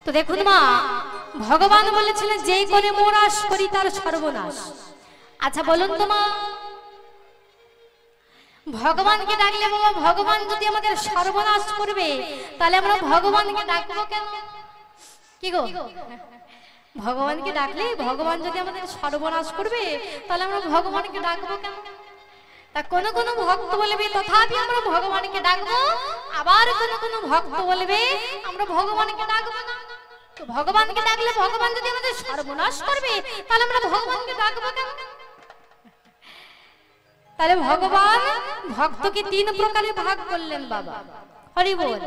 তো দেখুন মা, ভগবান বলেছিলেন যেই করে মোরাস করি তার সর্বনাশ। আচ্ছা বলুন তো মা, ভগবানকে ডাকলে বাবা, ভগবান যদি আমাদের সর্বনাশ করবে তাহলে আমরা ভগবানকে ডাকবো কেন? কি গো, ভগবানকে ডাকলে ভগবান যদি আমাদের সর্বনাশ করবে তাহলে আমরা ভগবানকে ডাকবো কেন? তা কোন কোন ভক্ত বলবে তথাপি আমরা ভগবানকে ডাকবো, আবার কোন কোন ভক্ত বলবে আমরা ভগবানকে ডাকবো না। তো ভগবানকে ডাকলে ভগবান যদি আমাদের সর্বনাশ করবে তাহলে আমরা ভগবানকে ডাকবো কেন? তাহলে ভগবান ভক্তকে তিন প্রকারে ভাগ করলেন বাবা, হরি বল।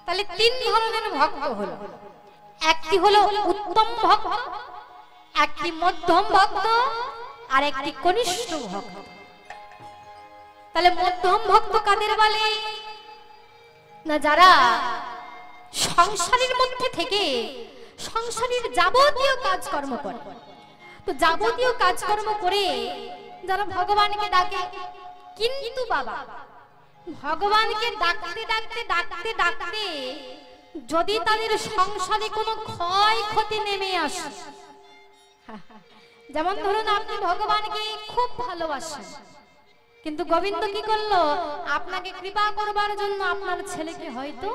তাহলে তিন ধরনের ভক্ত হলো। একটি হলো উত্তম ভক্ত, একটি মধ্যম ভক্ত, আর একটি কনিষ্ঠ ভক্ত। তাহলে মধ্যম ভক্ত কাদের বলে না? যারা সংসারের মধ্যে থেকে সংসারের যাবতীয় কাজকর্ম করে। তো যাবতীয় কাজকর্ম করে যারা ভগবানকে ডাকে, কিন্তু বাবা ভগবানকে ডাকতে ডাকতে ডাকতে ডাকতে যদি তাদের সংসারে কোনো ক্ষয়ক্ষতি নেমে আসে, যেমন ধরুন আপনি ভগবানকে খুব ভালোবাসেন, কিন্তু গোবিন্দ কি করলো? আপনাকে কৃপা করবার জন্য আপনার ছেলেকে হয়তো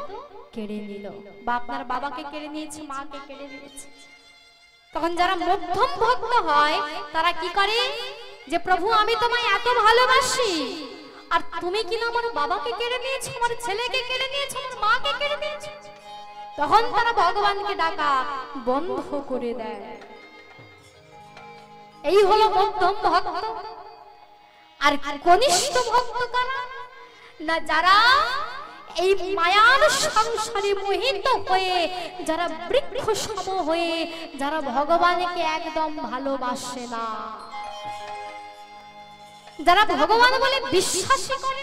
কেড়ে নিল, বা আপনার বাবাকে কেড়ে নিয়েছে, মাকে কেড়ে নিয়েছে। তখন যারা মধ্যম ভক্ত হয় তারা কি করে? যে প্রভু আমি তোমায় এত ভালোবাসি, আর তুমি কিনা আমার বাবাকে কেড়ে নিয়েছো, আমার ছেলেকে কেড়ে নিয়েছো, আমার মাকে কেড়ে নিয়েছো। তখন তারা ভগবানকে ডাকা বন্ধ করে দেয়। এই হলো মধ্যম ভক্ত। আর কনিষ্ঠ ভক্ত কারা না? যারা এই মায়ার সংসারে মোহিত হয়ে, যারা বৃক্ষ সম হয়ে, যারা ভগবানকে একদম ভালোবাসে না, যারা ভগবান বলে বিশ্বাসী করে।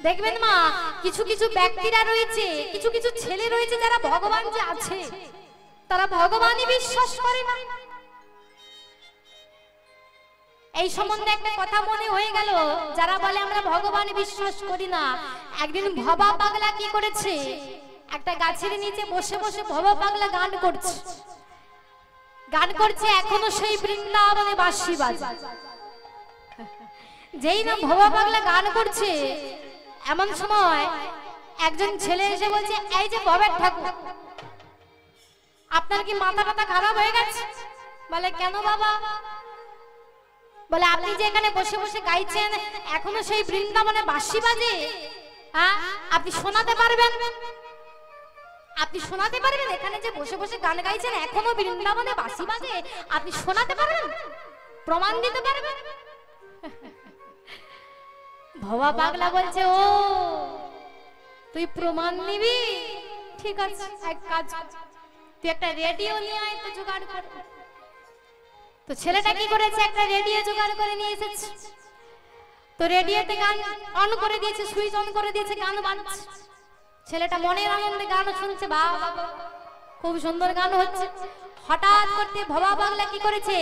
দেখবেন মা, কিছু কিছু ব্যক্তিরা রয়েছে, কিছু কিছু ছেলে রয়েছে যারা ভগবান যে আছে তারা ভগবানই বিশ্বাস করে না। এই সম্বন্ধে একটা কথা মনে হয়ে গেল, যারা বলে আমরা ভগবান বিশ্বাস করি না। একদিন ভবা পাগলা কি করেছে? একটা গাছের নিচে বসে বসে ভবা পাগলা গান করছে, গান করছে, এখনো সেই বৃন্দাবনে বাঁশি বাজে। যেই না ভবা পাগলা গান করছে, এমন সময় একজন ছেলে এসে বলছে, এই যে ভবের ঠাকুর, আপনার কি মাথা টাথা খারাপ হয়ে গেছে? বলে কেন বাবা? বলে আপনি যে এখানে বসে বসে গাইছেন, এখনো সেই বৃন্দাবনে বাঁশি বাজে। হ্যাঁ, আপনি শোনাতে পারবেন? আপনি শোনাতে পারবেন? এখানে যে বসে বসে গান গাইছেন এখনো বৃন্দাবনে বাঁশি বাজে, আপনি শোনাতে পারবেন? প্রমাণ দিতে পারবেন? ভবা পাগলা বলছে, ও তুই প্রমাণ নিবি? ঠিক আছে, এক কাজ, তুই একটা রেডিও নিয়ে আয় তো জোগাড় কর। তো ছেলেটা কি করেছে? একটা রেডিও জোগাড় করে নিয়ে এসেছে। তো রেডিওতে গান অন করে দিয়েছে, সুইচ অন করে দিয়েছে, গান বাজছে। ছেলেটা মনের আনন্দে গান শুনছে, বাবা খুব সুন্দর গান হচ্ছে। হঠাৎ করতে ভবা পাগলা কি করেছে?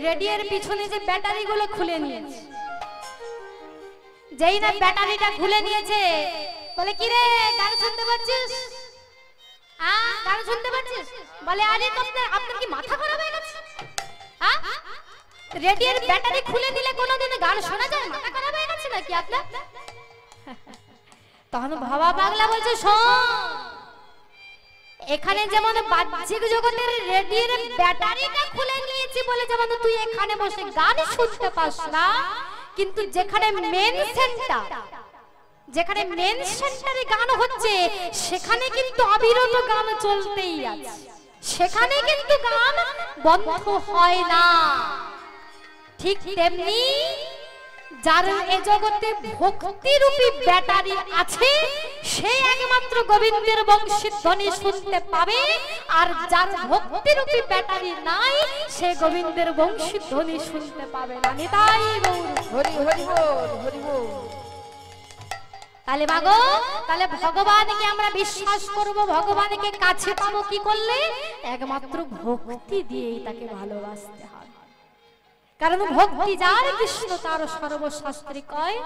রেডিওর পিছনে যে ব্যাটারি গুলো খুলে নিয়েছে। যেই না ব্যাটারিটা খুলে নিয়েছে, বলে কি রে, গান শুনতে পাচ্ছিস? গান শুনতে পাচ্ছিস? বলে আরে আপনার কি মাথা খারাপ হয়ে গেছে? রেডিওর ব্যাটারি খুলে দিলে কোনোদিন গান শোনা যায়? মাথা খারাপ হয়ে গেছে নাকি আপনার? তখন ভবা পাগলা বলছে, শোন, এখানে যেমন বাহ্যিক জগতের রেডিওর ব্যাটারিটা খুলে নিয়েছি বলে যেমন তুই এখানে বসে গান শুনতে পাস না, কিন্তু যেখানে মেন সেন্টার, যেখানে মেন সেন্টারে গান হচ্ছে সেখানে কিন্তু অবিরত গান চলতেই আছে, সেখানে কিন্তু গান বন্ধ হয় না। ঠিক তেমনি যার এই জগতে ভক্তি রূপী ব্যাটারি আছে সে একমাত্র গোবিন্দের বংশী ধ্বনি শুনতে পাবে, আর যার ভক্তি রূপী ব্যাটারি নাই সে গোবিন্দের বংশী ধ্বনি শুনতে পাবে না। নিতাই গৌর হরি হরি বল, হরি বল। তাহলে মাগো, তাহলে ভগবানকে আমরা বিশ্বাস করব, ভগবানকে কাছে পাবো কি করলে? একমাত্র ভক্তি দিয়েই তাকে ভালোবাসতে হবে। কারণ ভক্তি যার কৃষ্ণ তার সর্বশাস্ত্রে কয়,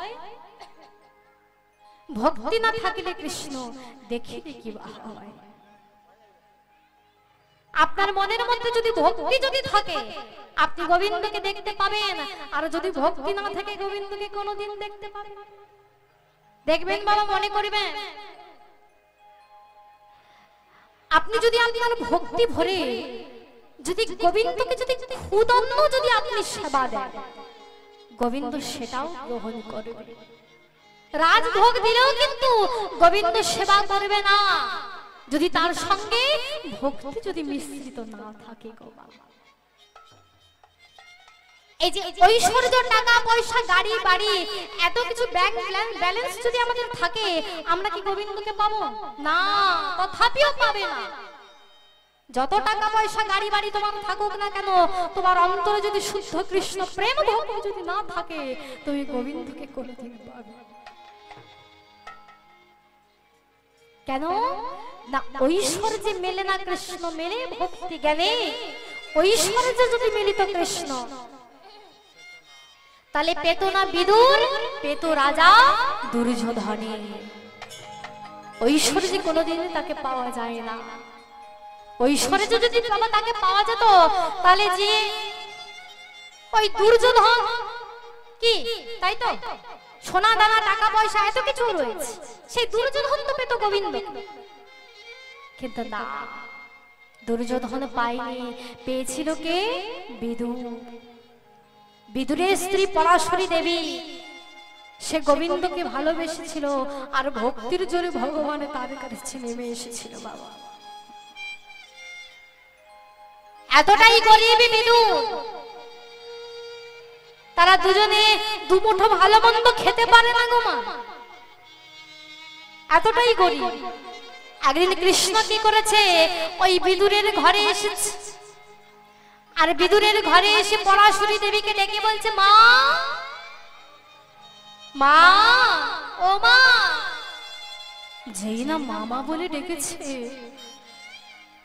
ভক্তি না থাকলে কৃষ্ণ দেখিলে কি হয়। আপনার মনের মধ্যে যদি ভক্তি যদি থাকে আপনি গোবিন্দকে দেখতে পাবেন, আর যদি ভক্তি না থাকে গোবিন্দকে কোনোদিন দেখতে পাবেন। দেখবেন বাবা, মনে করবেন আপনি যদি আপনার ভক্তি ভরে যদি গোবিন্দকে যদি ক্ষুদন্ন যদি আপনি সেবা দেন, গোবিন্দ সেটাও গ্রহণ করবে। রাজভোগ দিলেও কিন্তু গোবিন্দ সেবা করবে না যদি তার সঙ্গে ভক্তি যদি মিশ্রিত না থাকে গো বাবা। এই যে ঐশ্বর্য, টাকা পয়সা, গাড়ি বাড়ি, এত কিছু ব্যাংক ব্যালেন্স যদি আমাদের থাকে, আমরা কি গোবিন্দকে পাবো না? তথাপিও পাবে না। যত টাকা পয়সা গাড়ি বাড়ি তোমার থাকুক না কেন, তোমার অন্তরে যদি শুদ্ধ কৃষ্ণ প্রেম ভক্তি যদি না থাকে, তুমি গোবিন্দকে কোনোদিন পাবে কেন না? ঐশ্বর্যে মেলে না কৃষ্ণ, মেলে ভক্তি জ্ঞানে। ঐশ্বর্যে যদি মিলিত কৃষ্ণ, তাহলে পেত না বিদুর, পেত রাজা দুর্যোধনে। ঐশ্বর্যে কোনোদিন তাকে পাওয়া যায় না। ঐশ্বর্য যদি তাকে পাওয়া যেত, তাহলে যে ওই দুর্যোধন কি, তাই তো সোনা দানা টাকা পয়সা এত কিছু রয়েছে, সেই দুর্যোধন তো পেত গোবিন্দ। কিন্তু না, দুর্যোধন পায়নি, পেয়েছিল কে? বিদুর। বিদুরের স্ত্রী পরাশরী দেবী, সে গোবিন্দকে ভালোবেসেছিল আর ভক্তির জোরে ভগবান তার কাছে নেমে এসেছিল বাবা। এতটাই গরিব বিদুর, তারা দুজনে দুমুঠো ভালো মন্দ খেতে পারে না গো মা, এতটাই গরিব। একদিন কৃষ্ণ কি করেছে, ওই বিদুরের ঘরে এসেছে, আর বিদুরের ঘরে এসে পরাশরী দেবীকে ডেকে বলছে, মা মা, ও মা। যেই না মামা বলে ডেকেছে,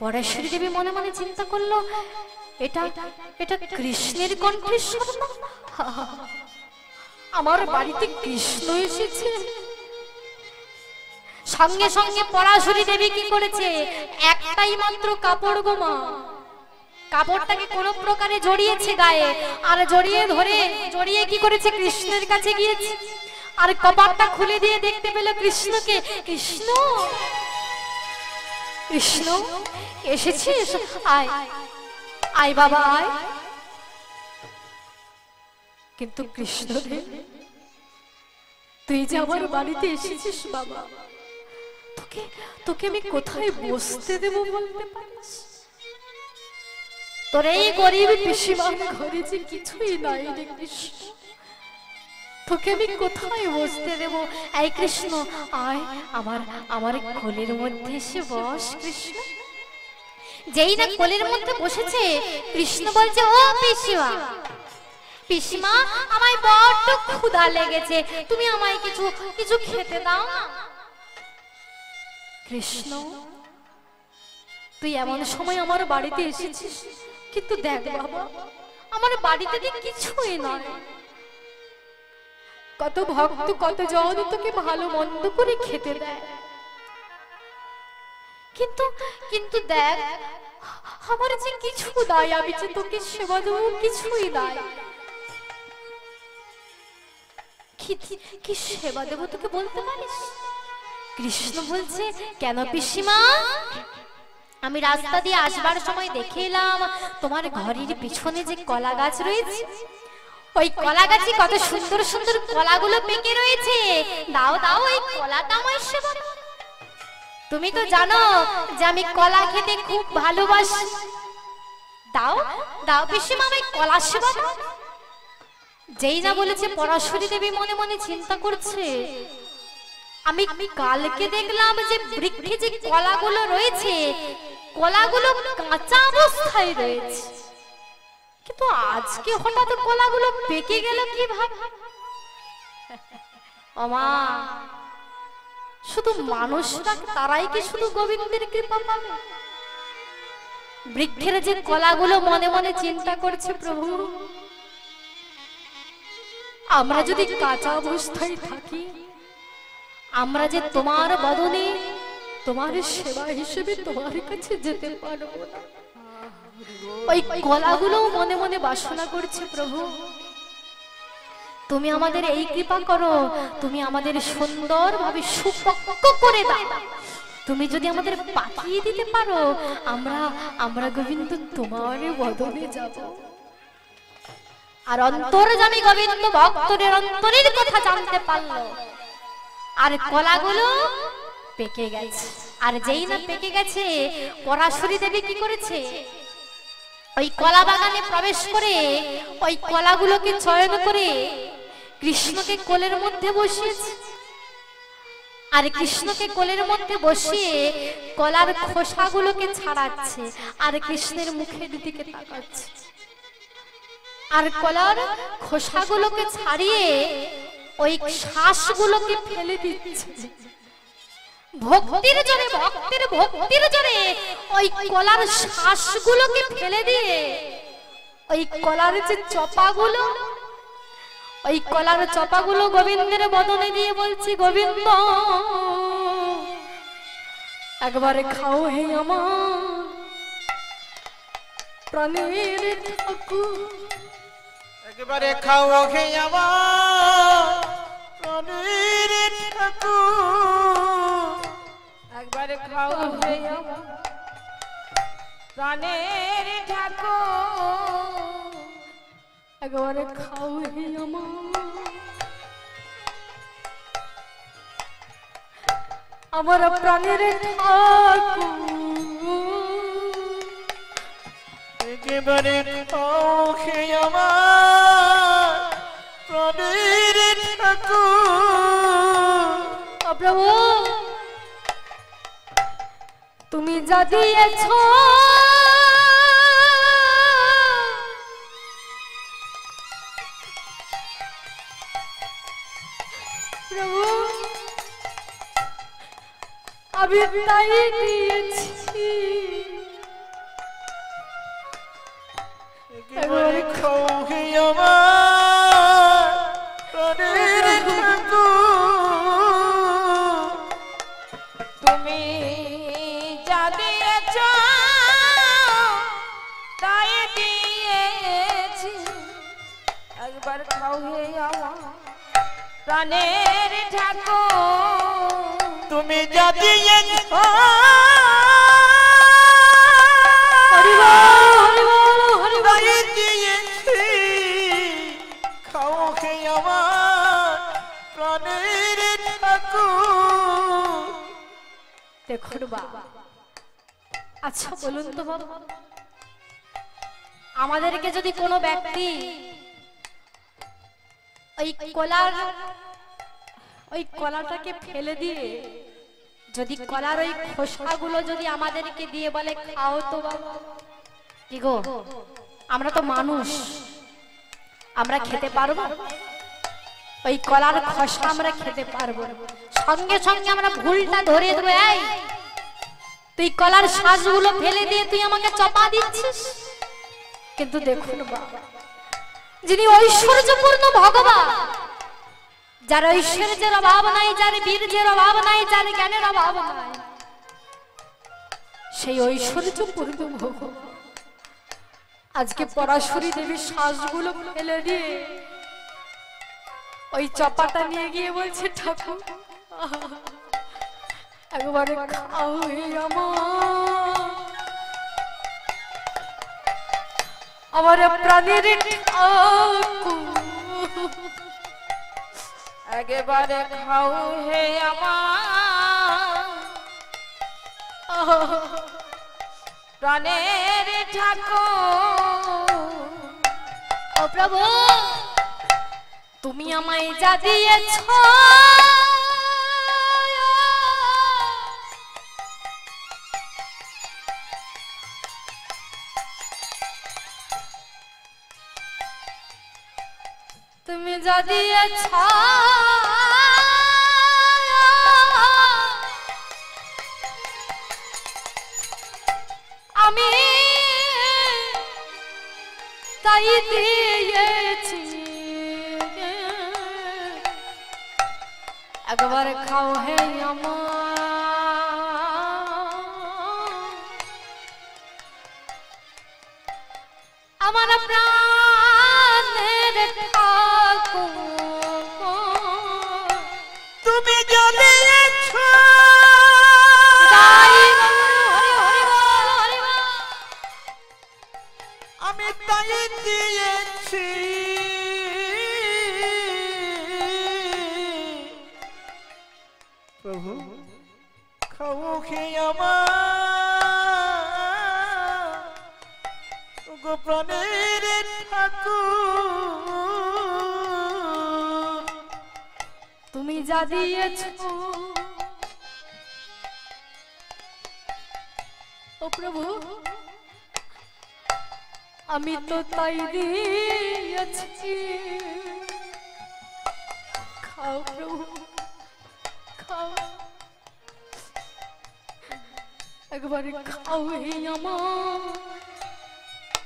পরাশরী দেবী মনে মনে চিন্তা করলো, এটা এটা কৃষ্ণের কণ্ঠস্বর না? আমার বাড়িতে কৃষ্ণ এসেছে। সঙ্গে সঙ্গে পরাশরী দেবী কি করেছে, একটাই মাত্র কাপড় গো মা, কাপড়টাকে কোন প্রকারে জড়িয়েছে গায়ে, আর জড়িয়ে ধরে জড়িয়ে কি করেছে, কৃষ্ণের কাছে গিয়েছে, আর কপাটটা খুলে দিয়ে দেখতে পেল কৃষ্ণকে। কৃষ্ণ, কৃষ্ণ এসেছিস, আয় আয় বাবা আয়। কিন্তু কৃষ্ণ রে, তুই যে আমার বাড়িতে এসেছিস বাবা, তোকে তোকে আমি কোথায় বসতে দেবো বলতে পারিস? তোর এই গরিব পিসিমার ঘরে যে কিছুই নাই রে কৃষ্ণ, তোকে আমি কোথায় বসতে দেব? এই কৃষ্ণ আয়, আমার আমার কোলের মধ্যে এসে বস কৃষ্ণ। যেই না কোলের মধ্যে বসেছে, কৃষ্ণ বলছে, ও পিসিমা, পিসিমা আমায় বড্ড ক্ষুধা লেগেছে, তুমি আমায় কিছু কিছু খেতে দাও না। কৃষ্ণ, তুই এমন সময় আমার বাড়িতে এসেছিস, কিন্তু দেখ বাবা, আমার বাড়িতে কিছুই নয়। কত ভক্ত কত জন তোকে ভালো মন্দ করে খেতে দেয়, কিন্তু কিন্তু দেখ আমার যে কিছু নাই, আমি যে তোকে সেবা দেবো কিছুই নাই। কি সেবা দেবো তোকে বলতে পারিস? কৃষ্ণ বলছে, কেন পিসিমা, আমি রাস্তা দিয়ে আসবার সময় দেখে এলাম তোমার ঘরের পিছনে যে কলা গাছ রয়েছে, ওই কলা গাছে কত সুন্দর সুন্দর কলাগুলো পেকে রয়েছে, দাও দাও ওই কলাটা আমায় সেবা দাও। তুমি তো জানো যে আমি কলা খেতে খুব ভালোবাসি, দাও দাও পিসিমা আমায় কলা সেবা দাও। যেই না বলেছে, পরাশরী দেবী মনে মনে চিন্তা করছে, আমি কালকে দেখলাম যে বৃক্ষে যে কলাগুলো রয়েছে, কলাগুলো কাঁচা অবস্থায় রয়েছে, কিন্তু আজকে হঠাৎ কলাগুলো পেকে গেল কিভাবে? ওমা, শুধু মানুষরা তারাই কি শুধু গোবিন্দের কৃপা পাবে? বৃক্ষের যে কলাগুলো মনে মনে চিন্তা করছে, প্রভু আমরা যদি কাঁচা অবস্থায় থাকি, আমরা যে তোমার বদনে তোমার সেবা হিসেবে তোমার কাছে যেতে পারবো না। ওই কলাগুলো মনে মনে বাসনা করছে, প্রভু তুমি আমাদের এই কৃপা করো, তুমি আমাদের সুন্দরভাবে সুপক্ক করে দাও। তুমি যদি আমাদের পাঠিয়ে দিতে পারো, আমরা গোবিন্দ তোমার বদলে যাব। আর অন্তর্যামী গোবিন্দ ভক্তদের অন্তরের কথা জানতে পারলো, আর কলাগুলো পেকে গেছে। আর যেই না পেকে গেছে, পরাশরী দেবী কি করেছে, ওই কলা বাগানে প্রবেশ করে ওই কলাগুলোকে চয়ন করে কৃষ্ণকে কোলের মধ্যে বসিয়েছে। আর কৃষ্ণকে কোলের মধ্যে বসিয়ে কলার খোসাগুলোকে ছাড়াচ্ছে, আর কৃষ্ণের মুখের দিকে তাকাচ্ছে। আর কলার খোসাগুলোকে ছাড়িয়ে ওই শ্বাসগুলোকে ফেলে দিচ্ছে। ভক্তির জোরে, ভক্তির ভক্তির জোরে ওই কলার শ্বাসগুলোকে ফেলে দিয়ে ওই কলার যে চপাগুলো, ওই কলার চপাগুলো গোবিন্দের বদনে দিয়ে বলছি, গোবিন্দ একবারে খাও হে আমার প্রাণের ঠাকুর, একবারে খাও হে আমার প্রাণের ঠাকুর, একবারে খাও হে আমার প্রাণের ঠাকুর, একবারে খাও হে আমার প্রাণের ঠাকুর, একবারে খাও হে আমার প্রাণের ঠাকুর। প্রভু তুমি যা দিয়েছ প্রভু, আমি তাই দিয়েছি। একবারে খাও হে আমার প্রাণের ঠাকুর, তুমি যা দিয়েছ তাই দিয়েছি। একবার খাও হে আমার প্রাণের ঠাকুর, তুমি যা দিয়েছ তাই দিয়েছি। খাও হে আমার প্রাণের ঠাকুর। দেখুন বাবা, আচ্ছা বলুন তো বাবা, আমাদেরকে যদি কোনো ব্যক্তি ওই কলাটাকে ফেলে দিয়ে যদি কলার ওই খোসাগুলো যদি আমাদেরকে দিয়ে বলে খাও তো বাবা, কি গো আমরা তো মানুষ, আমরা খেতে পারবো? ওই কলার খোসা আমরা খেতে পারবো? সঙ্গে সঙ্গে আমরা ভুলটা ধরে দেবো, এই তুই কলার শ্বাসগুলো ফেলে দিয়ে তুই আমাকে চপা দিচ্ছিস। কিন্তু দেখুন বাবা, যিনি ঐশ্বর্যপূর্ণ ভগবান, যার ঐশ্বর্যের অভাব নাই, যার বীর্যের অভাব নাই, যার জ্ঞানের অভাব নাই, সেই ঐশ্বর্যপূর্ণ ভগবান আজকে পরাশরী দেবীর শ্বাসগুলো ফেলে দিয়ে ওই চপাটা নিয়ে গিয়ে বলছে, ঠাকুর একবারে খাও হে আমার প্রাণের ঠাকুর, একেবারে খাও হে আমার প্রাণের ঠাকুর। ও প্রভু তুমি আমায় যা দিয়েছ তুমি যা দিয়েছ আমি তাই দিয়েছি। একবার খাও হে আমার আমার প্রাণের ঠাকুর তুমি জ্বলিয়েছো তাই হরি হরি বল হরি বল। আমি তাই দিয়েছি প্রভু খাও খেয়ে আমার গো প্রাণের ঠাকুর তুমি যা দিয়েছো ও প্রভু আমি তো তাই দিয়েছি। খাও প্রভু খাও, একবারে খাও হে আমার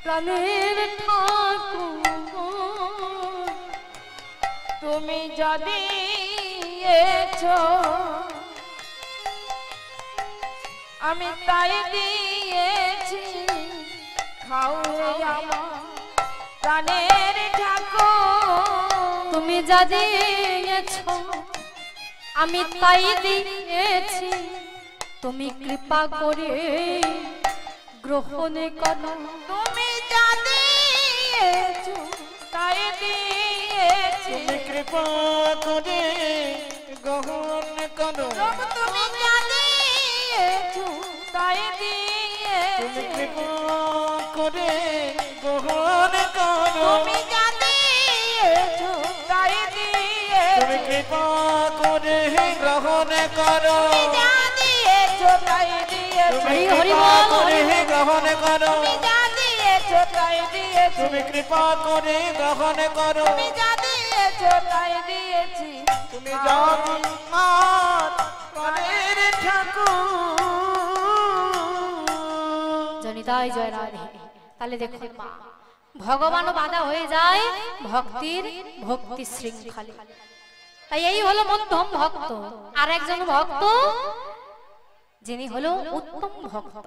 প্রাণের ঠাকুর। তুমি যদি এছো আমি তাই দিয়েছি, খাও হে আমার প্রাণের ঠাকুর। তুমি যা দিয়েছো আমি তাই দিয়েছি, তুমি কৃপা করে গ্রহণ করো। তুমি যা দিয়েছো তাই দিয়েছি, তুমি কৃপা করে গ্রহণ করো। প্রভু তুমি যা দিয়েছো তাই তুমি দিয়েছি, কৃপা করে গ্রহণ করো। তুমি যা দিয়েছো তাই তুমি দিয়েছি, কৃপা করে গ্রহণ করো। যা দিয়েছো তাই দিয়েছি, তুমি হরি কৃপা বল, করে হরি বল। গ্রহণ করো। তুমি যা দিয়েছো তাই দিয়েছি, তুমি কৃপা করে গ্রহণ করো। তুমি যা দিয়েছো তাই দিয়েছি, তুমি জানি আমার প্রাণের ঠাকুর। জনিতাই জয় রাধে। তাহলে দেখুন মা, ভগবানও বাধা হয়ে যায় ভক্তির ভক্তি শৃঙ্খলে। তাই এই হলো মধ্যম ভক্ত। আর একজন ভক্ত যিনি হলো উত্তম ভক্ত।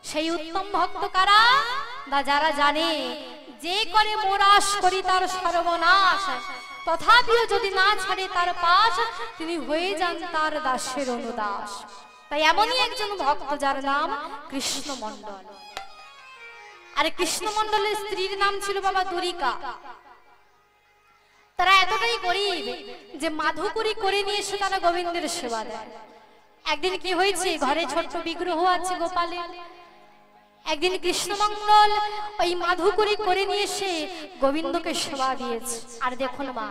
সেই উত্তম ভক্ত কারা? না যারা জানে যে করে মোরাস করি তার সর্বনাশ, তথাপিও যদি না ছাড়ে তার পাশ, তিনি হয়ে যান তার দাসের অনুদাস। তাই এমনই একজন ভক্ত যার নাম কৃষ্ণ মণ্ডল। আর কৃষ্ণ মণ্ডলের স্ত্রীর নাম ছিল বাবা দুরিকা। তারা এতটাই গরিব যে মাধুকরী করে নিয়ে এসে তারা গোবিন্দের সেবা দেয়। একদিন কি হয়েছে, ঘরে ছোট্ট বিগ্রহ আছে গোপালের। একদিন কৃষ্ণমঙ্গল ওই মাধুকরী করে নিয়ে এসে গোবিন্দকে সেবা দিয়েছে। আর দেখুন মা,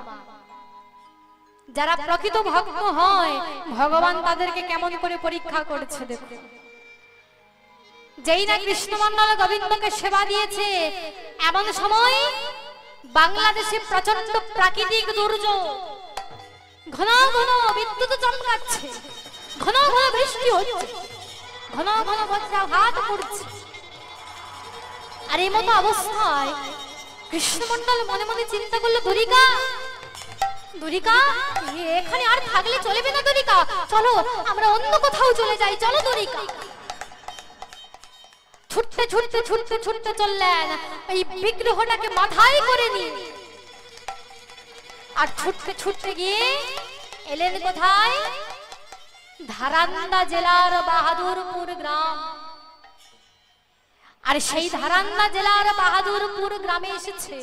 যারা প্রকৃত ভক্ত হয় ভগবান তাদেরকে কেমন করে পরীক্ষা করেছে দেখুন। যেই না কৃষ্ণমন্ডল গোবিন্দকে সেবা দিয়েছে, এমন সময় বাংলাদেশে প্রচন্ড প্রাকৃতিক দুর্যোগ, ঘন ঘন বিদ্যুৎ চমকাচ্ছে, ঘন ঘন বৃষ্টি হচ্ছে, ঘন ঘন বজ্রাঘাত পড়ছে। আর এই মতো অবস্থায় কৃষ্ণমন্ডল মনে মনে চিন্তা করলো, দুরিকা দুরিকা এখানে আর থাকলে চলবে না দুরিকা, চলো আমরা অন্য কোথাও চলে যাই, চলো দুরিকা। ছুটতে ছুটতে ছুটতে ছুটতে চললেন এই বিগ্রহটাকে মাথায় করে নিয়ে। আর ছুটতে ছুটতে গিয়ে এলেন কোথায়? ধারান্দা জেলার বাহাদুরপুর গ্রাম। আর সেই ধারান্দা জেলার বাহাদুরপুর গ্রামে এসেছে।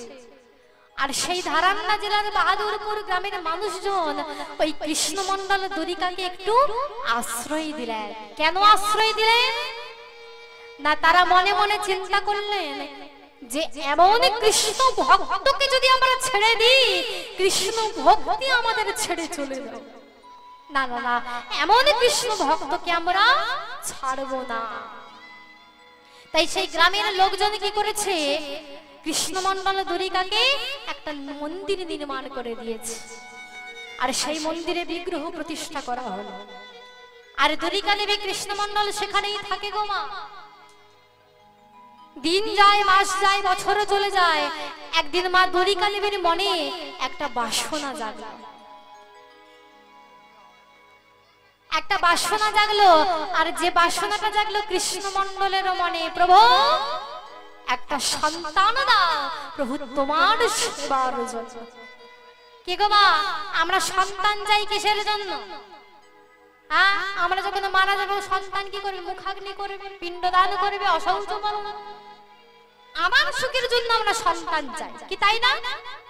আর সেই ধারান্দা জেলার বাহাদুরপুর গ্রামের মানুষজন ওই কৃষ্ণমন্ডল দুরিকাকে একটু আশ্রয় দিলেন। কেন আশ্রয় দিলেন? না তারা মনে মনে চিন্তা করলেন যে এমন কৃষ্ণ ভক্তকে যদি আমরা ছেড়ে দিই, কৃষ্ণ ভক্তি আমাদের ছেড়ে চলে যাবে। না না না, এমন কৃষ্ণ ভক্তকে আমরা ছাড়বো না। তাই সেই গ্রামের লোকজন কি করেছে, কৃষ্ণমন্ডল দুরিকাকে একটা মন্দির নির্মাণ করে দিয়েছে। আর সেই মন্দিরে বিগ্রহ প্রতিষ্ঠা করা হলো। আর দুরিকা দেবী কৃষ্ণমন্ডল সেখানেই থাকে গো মা। দিন যায়, মাস যায়, বছর চলে যায়। একদিন মা দুরিকা দেবীর মনে একটা বাসনা জাগলো, একটা বাসনা জাগলো। আর যে বাসনাটা জাগলো কৃষ্ণমন্ডলের মনে, প্রভু একটা সন্তান দাও প্রভু তোমার সেবার জন্য। কি গো মা, আমরা সন্তান চাই কিসের জন্য? হ্যাঁ, আমরা যখন মারা যাবো সন্তান কি করবে? মুখাগ্নি করবে, পিণ্ডদান করবে, অশৌচ পালন। আমার সুখের জন্য আমরা সন্তান চাই, কি তাই না?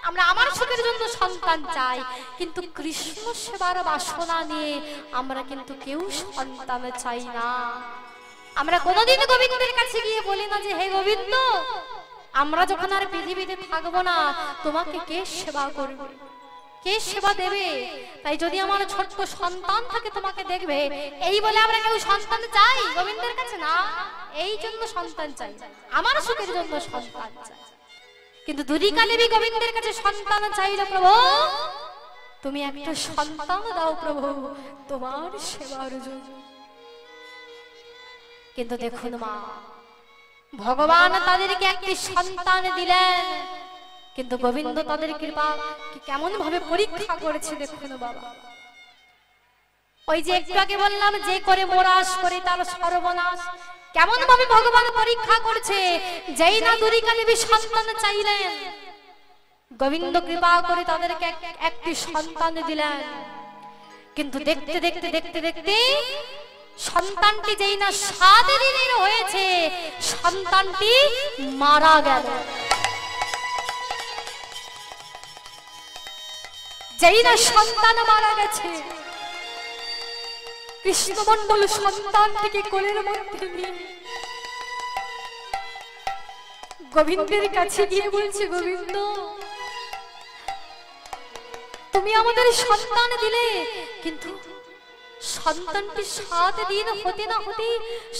আমরা আমার সুখের জন্য সন্তান চাই, কিন্তু কৃষ্ণ সেবার বাসনা নিয়ে আমরা কিন্তু কেউ সন্তান চাই না। আমরা কোনোদিন গোবিন্দের কাছে গিয়ে বলি না যে হে গোবিন্দ, আমরা যখন আর পৃথিবীতে থাকবো না তোমাকে কে সেবা করবে, কে সেবা দেবে? তাই যদি আমার ছোট্ট সন্তান থাকে তোমাকে দেখবে, এই বলে আমরা কেউ সন্তান চাই গোবিন্দের কাছে না। এই জন্য সন্তান চাই, আমার সুখের জন্য সন্তান চাই। কিন্তু দুরিকালেবী গোবিন্দের কাছে সন্তান চাইল, প্রভু তুমি একটা সন্তান দাও প্রভু তোমার সেবার জন্য। কিন্তু দেখুন মা, ভগবান তাদেরকে একটি সন্তান দিলেন, কিন্তু গোবিন্দ তাদের কৃপা কেমন ভাবে পরীক্ষা করেছে দেখুন বাবা। ওই যে একটু আগে বললাম, যে করে মোরাস করে তার সর্বনাশ, কেমন ভাবে ভগবান পরীক্ষা করছে। যেই না দুরিকালেবী সন্তান চাইলেন, গোবিন্দ কৃপা করে তাদেরকে একটি সন্তান দিলেন। কিন্তু দেখতে দেখতে দেখতে দেখতে সন্তানটি যেই না 7 দিনের হয়েছে, সন্তানটি মারা গেল। যেই না সন্তান মারা গেছে, কৃষ্ণমণ্ডল সন্তানটিকে কোলের মধ্যে নিয়ে গোবিন্দের কাছে গিয়ে বলছে, গোবিন্দ তুমি আমাদের সন্তান দিলে, কিন্তু সন্তানটি 7 দিন হতে না হতে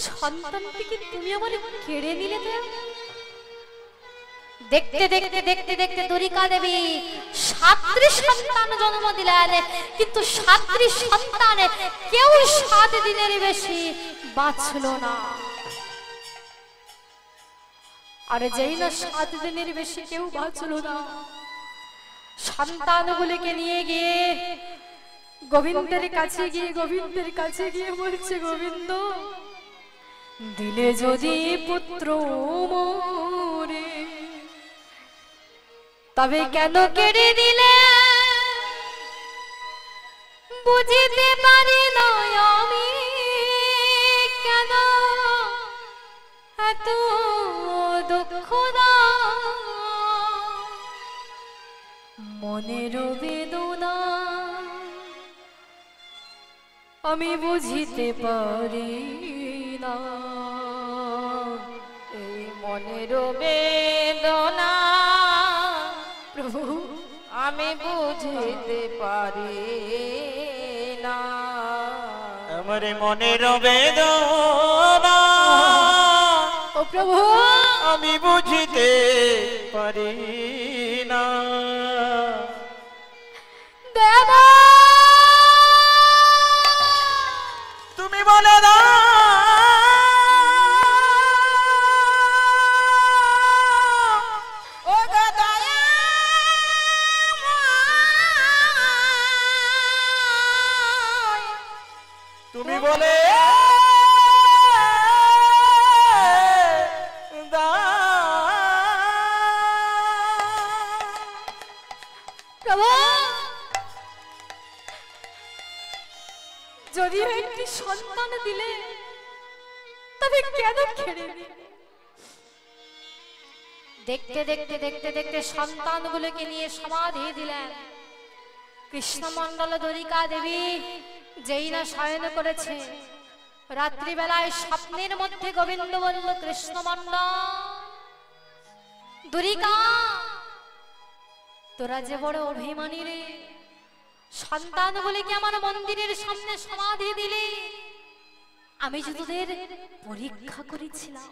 সন্তানটিকে তুমি আমার কেড়ে নিলে। দেখতে দেখতে দেখতে দেখতে দুরিকা দেবী 7 সন্তান জন্ম দিলেন, কিন্তু 7 সন্তানে কেউ 7 দিনের বেশি বাঁচল না। আর যেই না 7 দিনের বেশি কেউ বাঁচল না, সন্তানগুলিকে নিয়ে গিয়ে গোবিন্দের কাছে গিয়ে বলছে, গোবিন্দ দিলে যদি পুত্র মোরে, তবে কেন কেড়ে দিলে? বুঝিতে পারি না আমি কেন এত দুঃখ দাও, মনের বেদনা আমি বুঝিতে পারি না। এই মনের বেদনা প্রভু আমি বুঝিতে পারি না। আমার মনের বেদনা ও প্রভু আমি বুঝিতে পারি না। দেবা তুমি বলে দাও বলে যদি একটি সন্তান দিলে তবে কেন ছেড়ে দিলে? দেখতে দেখতে দেখতে দেখতে সন্তানগুলোকে নিয়ে সমাধি দিলেন। কৃষ্ণমণ্ডল দ্বারিকা দেবী যেই না শয়ন করেছে, রাত্রিবেলায় স্বপ্নের মধ্যে গোবিন্দ বলল, কৃষ্ণমণ্ডল দ্বারিকা তোরা যে বড় অভিমানী রে, সন্তানগুলিকে আমার মন্দিরের সামনে সমাধি দিলে। আমি যে তোদের পরীক্ষা করেছিলাম,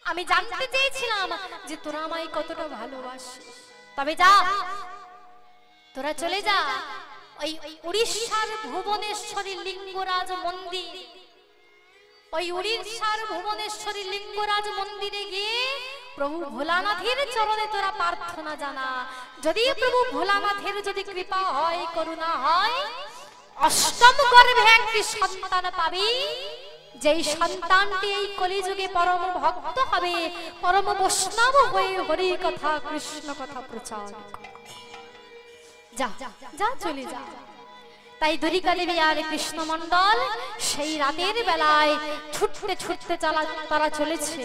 আমি জানতে চেয়েছিলাম যে তোরা আমায় কতটা ভালোবাসিস। তবে যা, তোরা চলে যা ওই উড়িষ্যার ভুবনেশ্বরী লিঙ্গরাজ মন্দির, ওই উড়িষ্যার ভুবনেশ্বরী লিঙ্গরাজ মন্দিরে গিয়ে প্রভু ভোলানাথের চরণে তোরা প্রার্থনা জানা। যদি প্রভু ভোলানাথের যদি কৃপা হয়, করুণা হয়, অষ্টম গর্ভে একটি সন্তান পাবি, যেই সন্তানটি এই কলিযুগে পরম ভক্ত হবে, পরম বৈষ্ণব হয়ে হরি কথা কৃষ্ণ কথা প্রচার। যা যা চলে যা। তাই দ্বারিকা দেবী আর কৃষ্ণ মণ্ডল সেই রাতের বেলায় ছুটতে ছুটতে তারা চলেছে।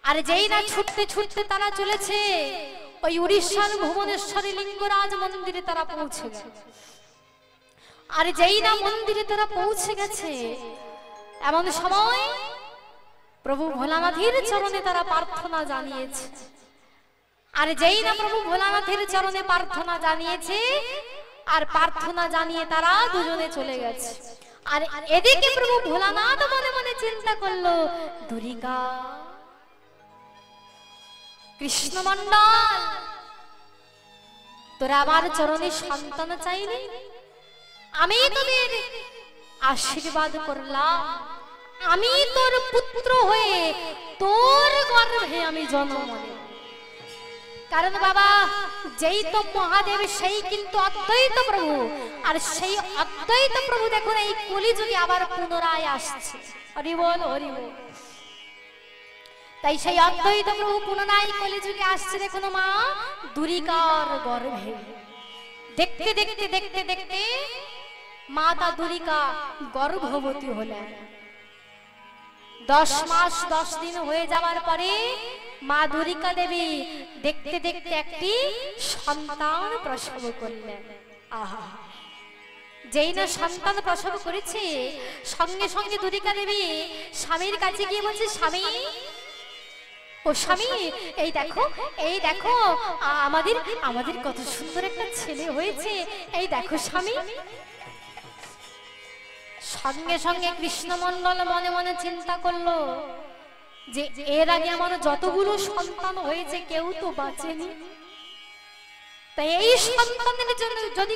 আর যেই না ছুটতে ছুটতে তারা চলেছে, ওই উড়িষ্যার ভুবনেশ্বরী লিঙ্গরাজ মন্দিরে তারা পৌঁছে গেছে। আর যেই না মন্দিরে তারা পৌঁছে গেছে, এমন সময় প্রভু ভোলানাথের চরণে তারা প্রার্থনা জানিয়েছে। আর যেই না প্রভু ভোলানাথের চরণে প্রার্থনা জানিয়েছে, আর প্রার্থনা জানিয়ে তারা দুজনে চলে গেছে। আর এদিকে প্রভু ভোলানাথ মনে মনে চিন্তা করলো, দ্বারিকা কৃষ্ণ মণ্ডল, তোরা আমার চরণে সন্তান চাইনি, আমি তোদের আশীর্বাদ করলাম, আমি তোর পুত্র হয়ে তোর গর্ভে আমি জন্ম নেব। কারণ বাবা, যেই তো মহাদেব সেই কিন্তু অদ্বৈত প্রভু, আর সেই অদ্বৈত প্রভু দেখুন এই কলিযুগে আবার পুনরায় আসছে। হরি বল হরি বল। তাই সেই অদ্বৈত প্রভু পুনরায় কলিযুগে আসছে। দেখুন মা দ্বারিকার গর্ভে। দেখতে দেখতে দেখতে দেখতে মাতা দ্বারিকা গর্ভবতী হলেন। 10 মাস 10 দিন হয়ে যাওয়ার পরে মা দ্বারিকা দেবী দেখতে দেখতে একটি সন্তান প্রসব করলেন। আহা, যেই না সন্তান প্রসব করেছে, সঙ্গে সঙ্গে দ্বারিকা দেবী স্বামীর কাছে গিয়ে বলছে, স্বামী ও স্বামী, এই দেখো আমাদের কত সুন্দর একটা ছেলে হয়েছে, এই দেখো স্বামী। সঙ্গে সঙ্গে কৃষ্ণমণ্ডল মনে মনে চিন্তা করলো যে এর আগে আমার যতগুলো সন্তান হয়েছে কেউ তো বাঁচেনি, তাই এই সন্তানের জন্য যদি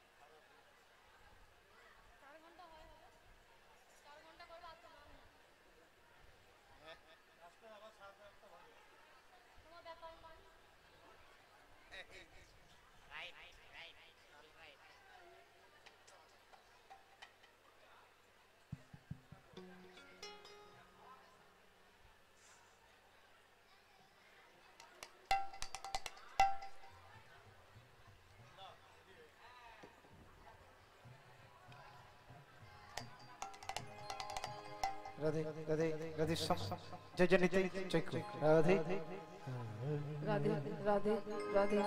রাধে রাধে রাধে জয় জয় নিতাই জয় রাধে রাধে রাধে রাধে রাধে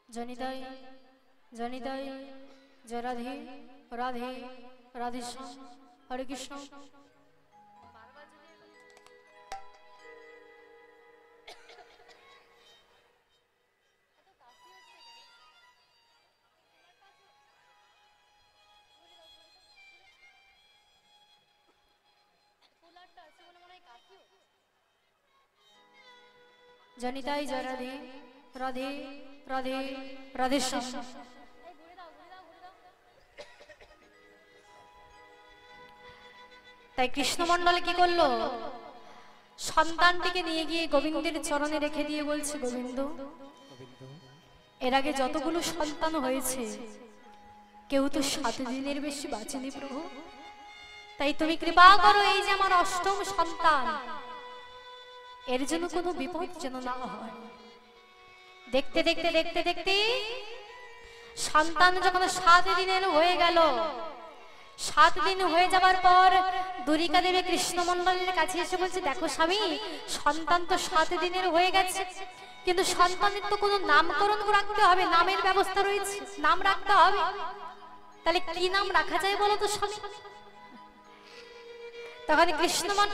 জনিতাই জনিতাই জয় রাধে রাধে রাধে হরে কৃষ্ণ। জনিতাই জয় রাধে রাধে রাধে রাধে তাই কৃষ্ণমণ্ডল কি করলো, সন্তানটিকে নিয়ে গিয়ে গোবিন্দের চরণে রেখে দিয়ে বলছে, গোবিন্দ এর আগে যতগুলো সন্তান হয়েছে কেউ তো 7 দিনের বেশি বাঁচেনি প্রভু, তাই তুমি কৃপা করো এই যে আমার অষ্টম সন্তান, এর জন্য কোনো বিপদ যেন না হয়। দেখতে দেখতে দেখতে দেখতে সন্তান যখন 7 দিনের হয়ে গেল, 7 দিন হয়ে যাবার পর দুরিকা দেবী কৃষ্ণমন্ডলের কাছে এসে বলছে, দেখো স্বামী, সন্তান তো 7 দিনের হয়ে গেছে, কিন্তু সন্তানের তো কোনো নামকরণ রাখতে হবে, নামের ব্যবস্থা রয়েছে, নাম রাখতে হবে, তাহলে কি নাম রাখা যায় বলো তো স্বামী? তখন কৃষ্ণমন্ডল